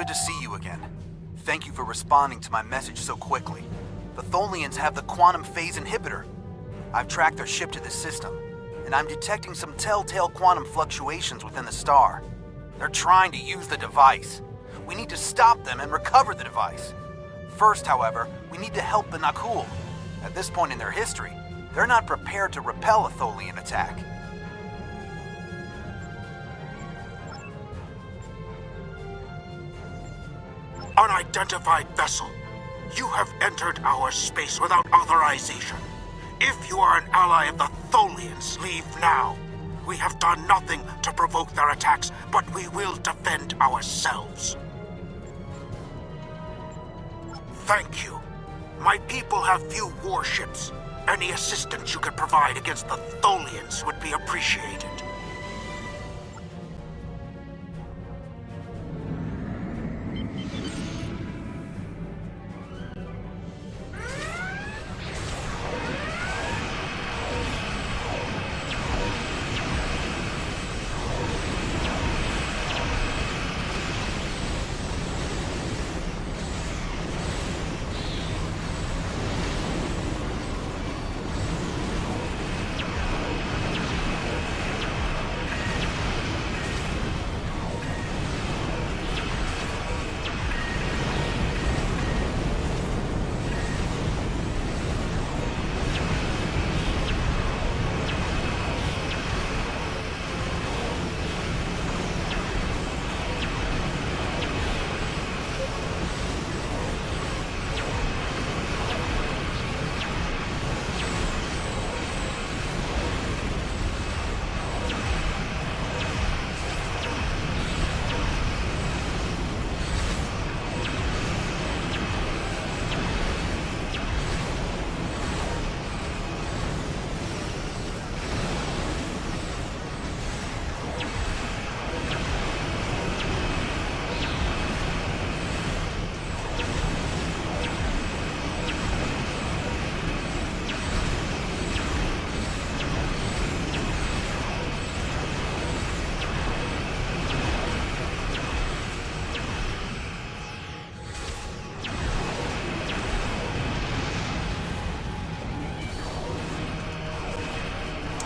good to see you again. Thank you for responding to my message so quickly. The Tholians have the quantum phase inhibitor. I've tracked their ship to this system, and I'm detecting some telltale quantum fluctuations within the star. They're trying to use the device. We need to stop them and recover the device. First, however, we need to help the Nakul. At this point in their history, they're not prepared to repel a Tholian attack. Unidentified vessel. You have entered our space without authorization. If you are an ally of the Tholians, leave now. We have done nothing to provoke their attacks, but we will defend ourselves. Thank you. My people have few warships. Any assistance you could provide against the Tholians would be appreciated.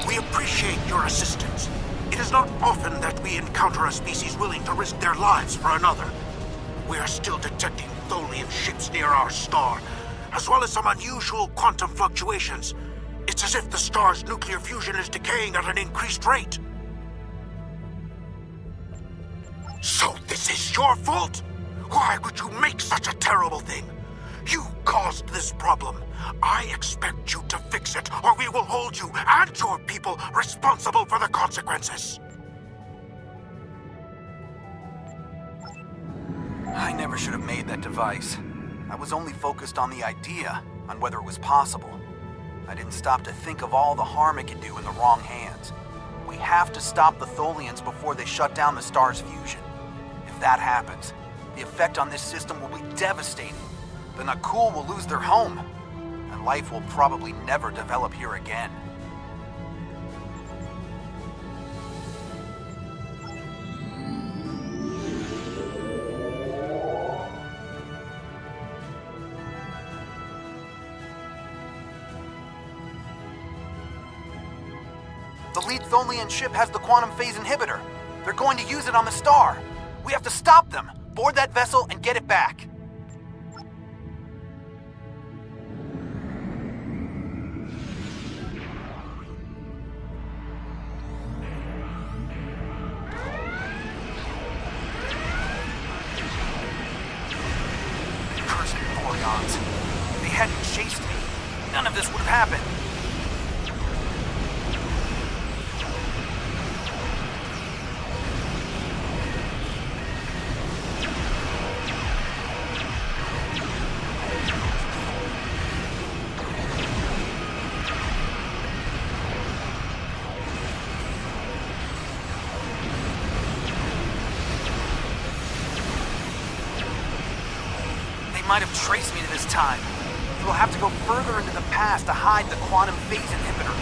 We appreciate your assistance. It is not often that we encounter a species willing to risk their lives for another. We are still detecting Tholian ships near our star, as well as some unusual quantum fluctuations. It's as if the star's nuclear fusion is decaying at an increased rate. So this is your fault? Why would you make such a terrible thing? You caused this problem. I expect you to fix it, or we will hold you and your people responsible for the consequences. I never should have made that device. I was only focused on the idea, on whether it was possible. I didn't stop to think of all the harm it could do in the wrong hands. We have to stop the Tholians before they shut down the star's fusion. If that happens, the effect on this system will be devastating. The Nakul will lose their home, and life will probably never develop here again. The lead Tholian ship has the quantum phase inhibitor. They're going to use it on the star. We have to stop them, board that vessel, and get it back. Cursed Boreans. If they hadn't chased me, none of this would have happened. Might have traced me to this time. We will have to go further into the past to hide the quantum phase inhibitor.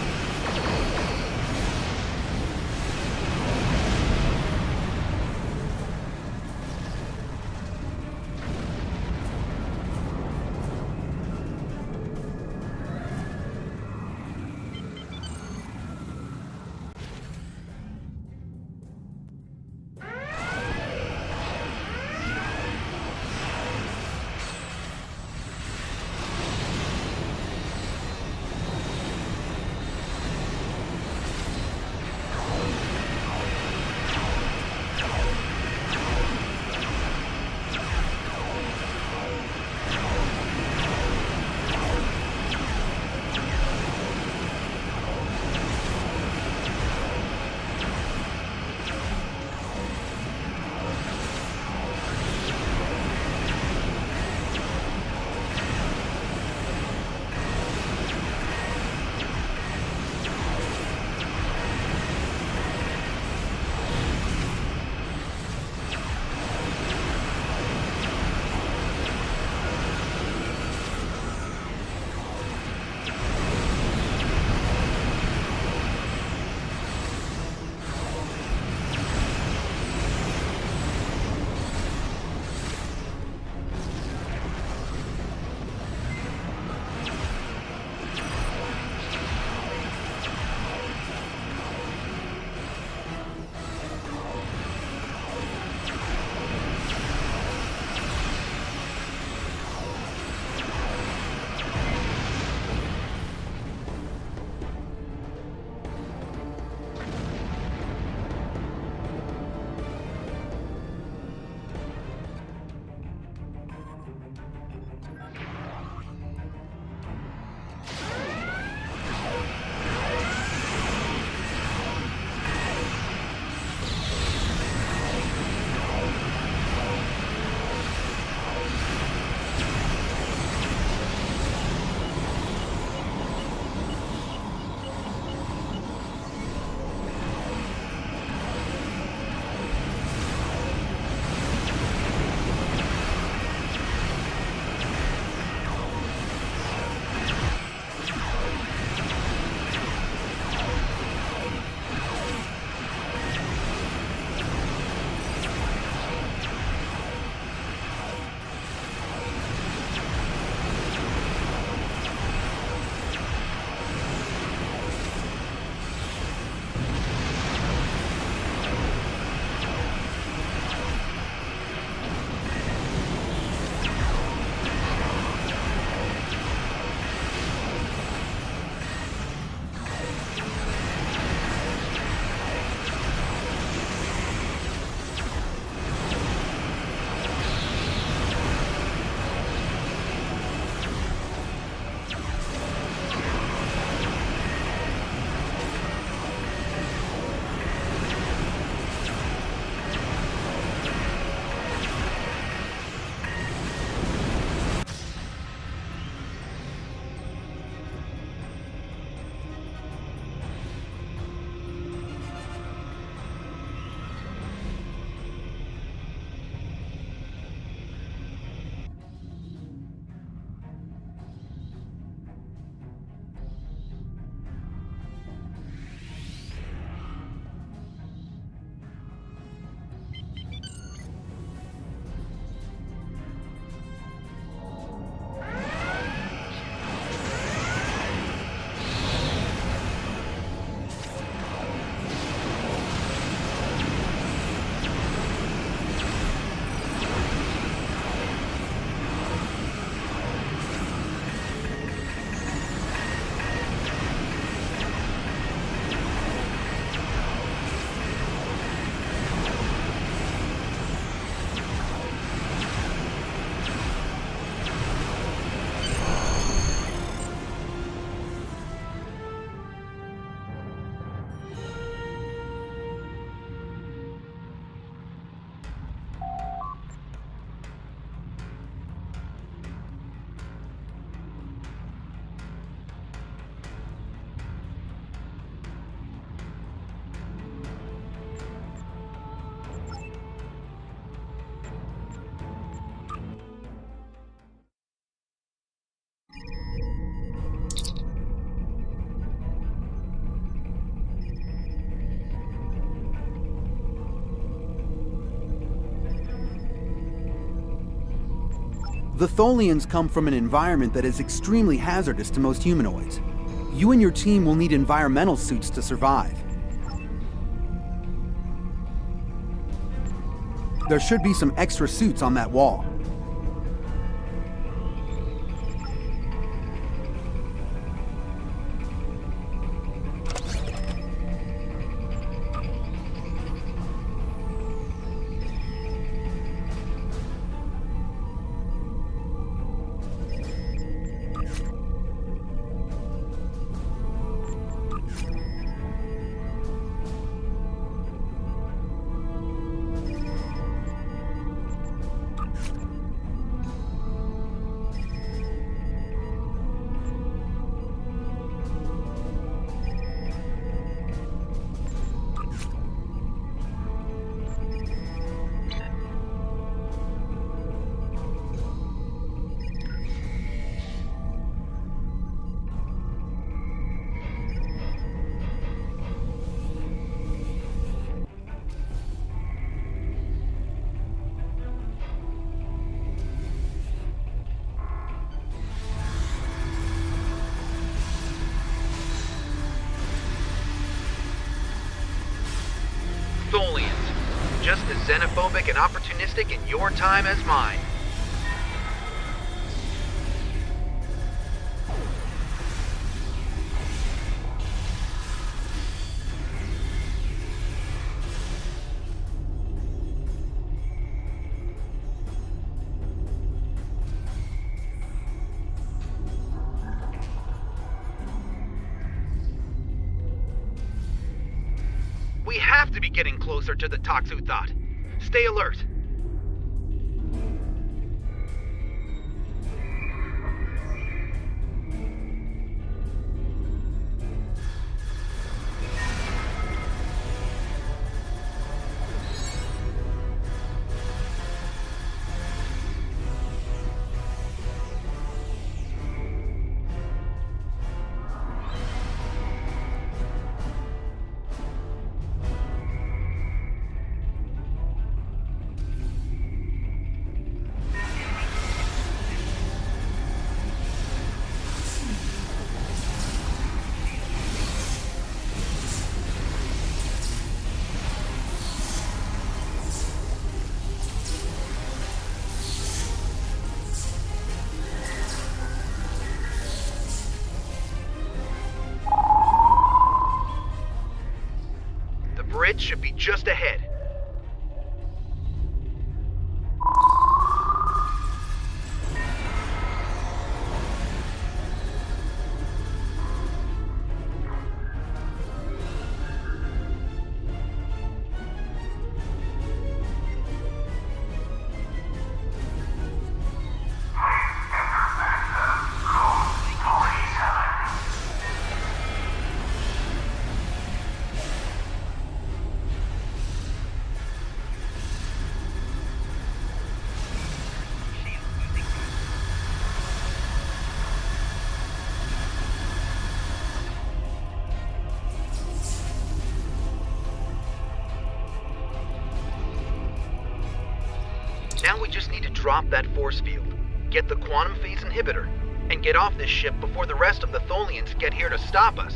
The Tholians come from an environment that is extremely hazardous to most humanoids. You and your team will need environmental suits to survive. There should be some extra suits on that wall. Tholians, just as xenophobic and opportunistic in your time as mine. We have to be getting closer to the Toxu Thought. Stay alert. The bridge should be just ahead. Now we just need to drop that force field, get the quantum phase inhibitor, and get off this ship before the rest of the Tholians get here to stop us.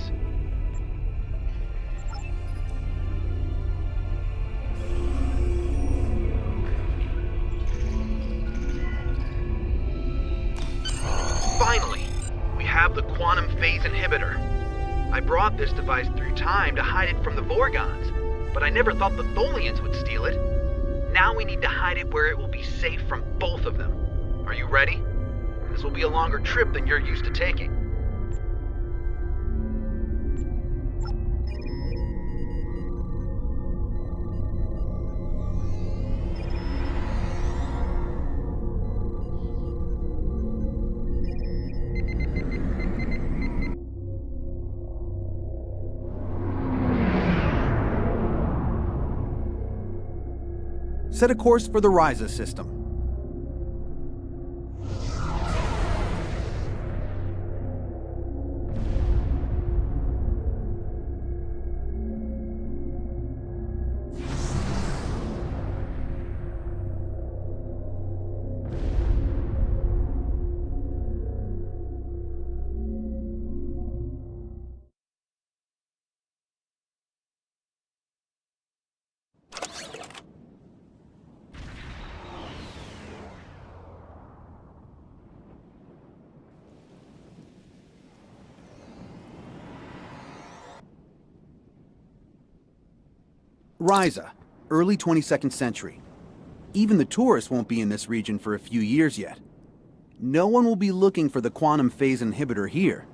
Finally, we have the quantum phase inhibitor. I brought this device through time to hide it from the Vorgons, but I never thought the Tholians would steal it. Now we need to hide it where it will be safe from both of them. Are you ready? This will be a longer trip than you're used to taking. Set a course for the Ryza system. Ryza, early 22nd century. Even the tourists won't be in this region for a few years yet. No one will be looking for the quantum phase inhibitor here.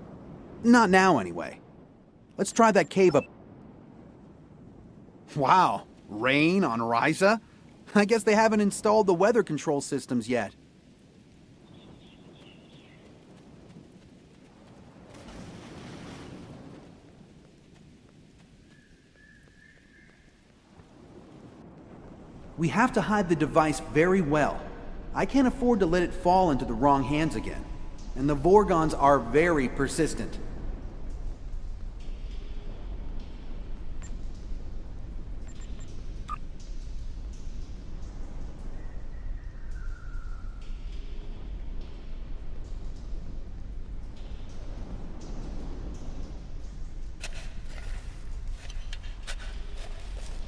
Not now, anyway. Let's try that cave up. Wow, rain on Ryza? I guess they haven't installed the weather control systems yet. We have to hide the device very well. I can't afford to let it fall into the wrong hands again. And the Vorgons are very persistent.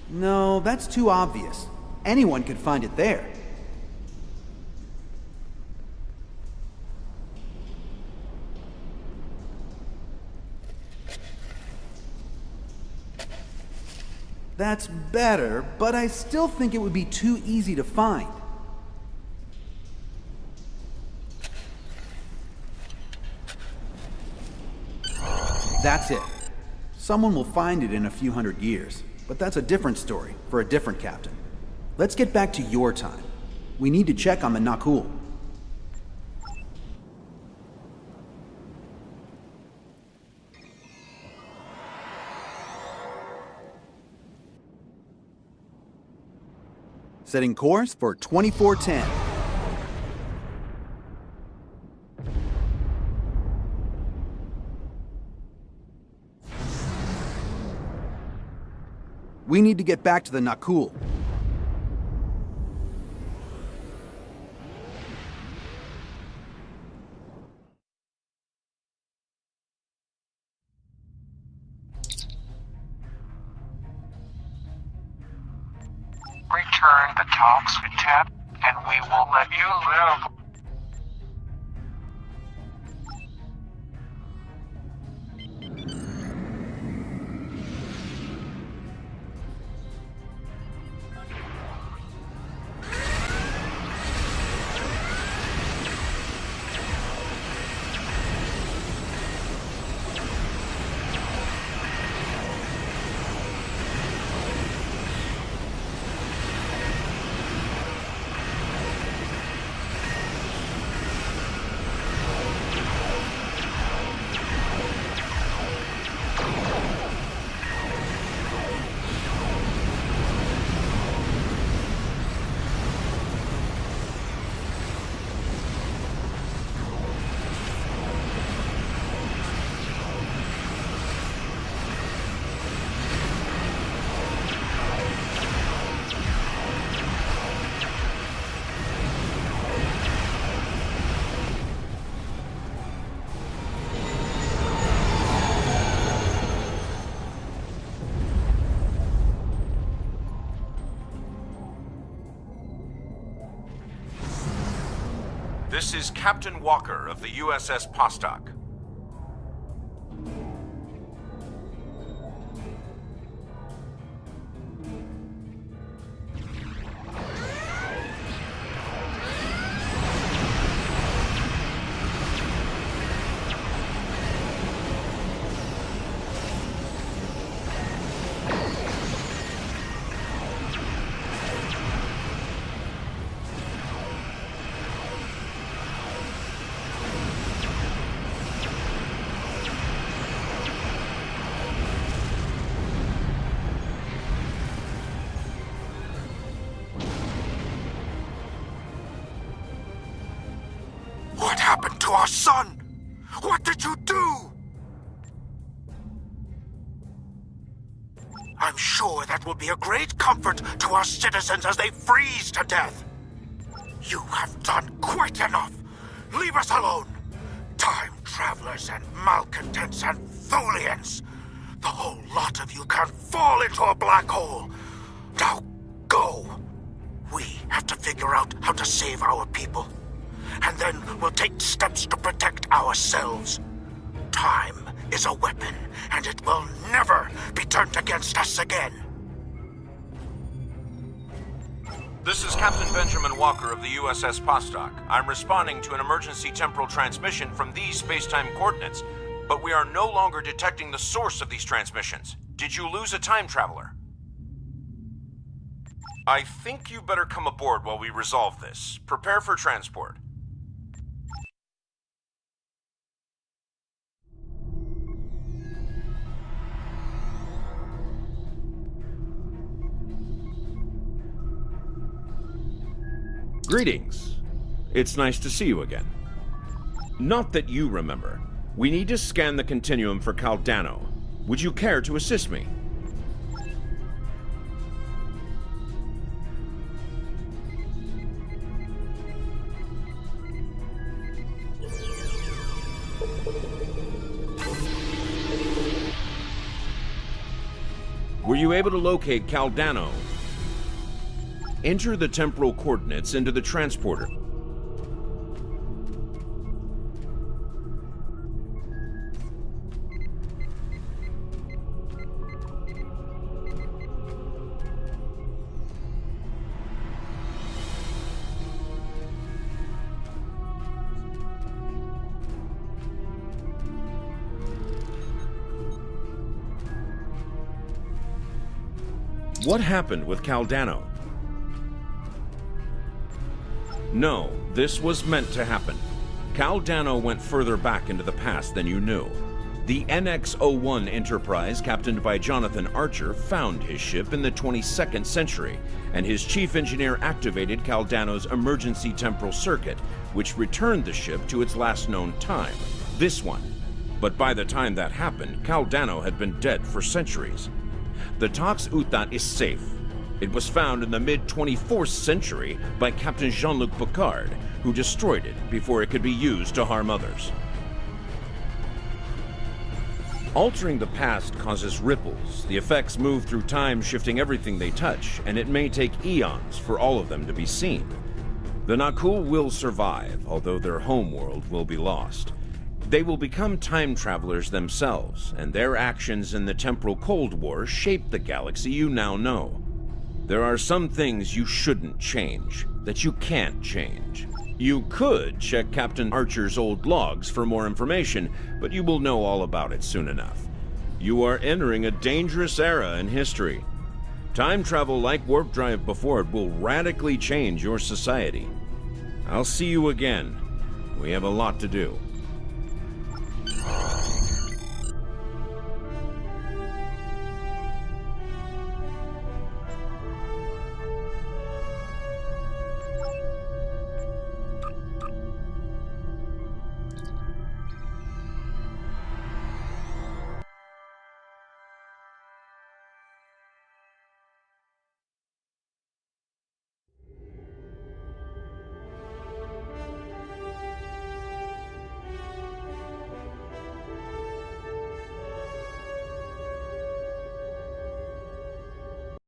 No, that's too obvious. Anyone could find it there. That's better, but I still think it would be too easy to find. That's it. Someone will find it in a few hundred years, but that's a different story for a different captain. Let's get back to your time. We need to check on the Nakul. Setting course for 2410. We need to get back to the Nakul. Return the toxin tap, and we will let you live. This is Captain Walker of the USS Postok. What happened to our son? What did you do? I'm sure that will be a great comfort to our citizens as they freeze to death. You have done quite enough. Leave us alone. Time travelers and malcontents and Tholians. The whole lot of you can fall into a black hole. Now go. We have to figure out how to save our people. And then we'll take steps to protect ourselves. Time is a weapon, and it will never be turned against us again. This is Captain Benjamin Walker of the USS Postok. I'm responding to an emergency temporal transmission from these space-time coordinates, but we are no longer detecting the source of these transmissions. Did you lose a time traveler? I think you better come aboard while we resolve this. Prepare for transport. Greetings. It's nice to see you again. Not that you remember. We need to scan the continuum for Caldano. Would you care to assist me? Were you able to locate Caldano? Enter the temporal coordinates into the transporter. What happened with Caldano? No, this was meant to happen. Caldano went further back into the past than you knew. The NX-01 Enterprise, captained by Jonathan Archer, found his ship in the 22nd century, and his chief engineer activated Caldano's emergency temporal circuit, which returned the ship to its last known time, this one. But by the time that happened, Caldano had been dead for centuries. The Tox Utat is safe. It was found in the mid-24th century by Captain Jean-Luc Picard, who destroyed it before it could be used to harm others. Altering the past causes ripples. The effects move through time, shifting everything they touch, and it may take eons for all of them to be seen. The Nakul will survive, although their homeworld will be lost. They will become time travelers themselves, and their actions in the temporal Cold War shape the galaxy you now know. There are some things you shouldn't change, that you can't change. You could check Captain Archer's old logs for more information, but you will know all about it soon enough. You are entering a dangerous era in history. Time travel like warp drive before it will radically change your society. I'll see you again. We have a lot to do.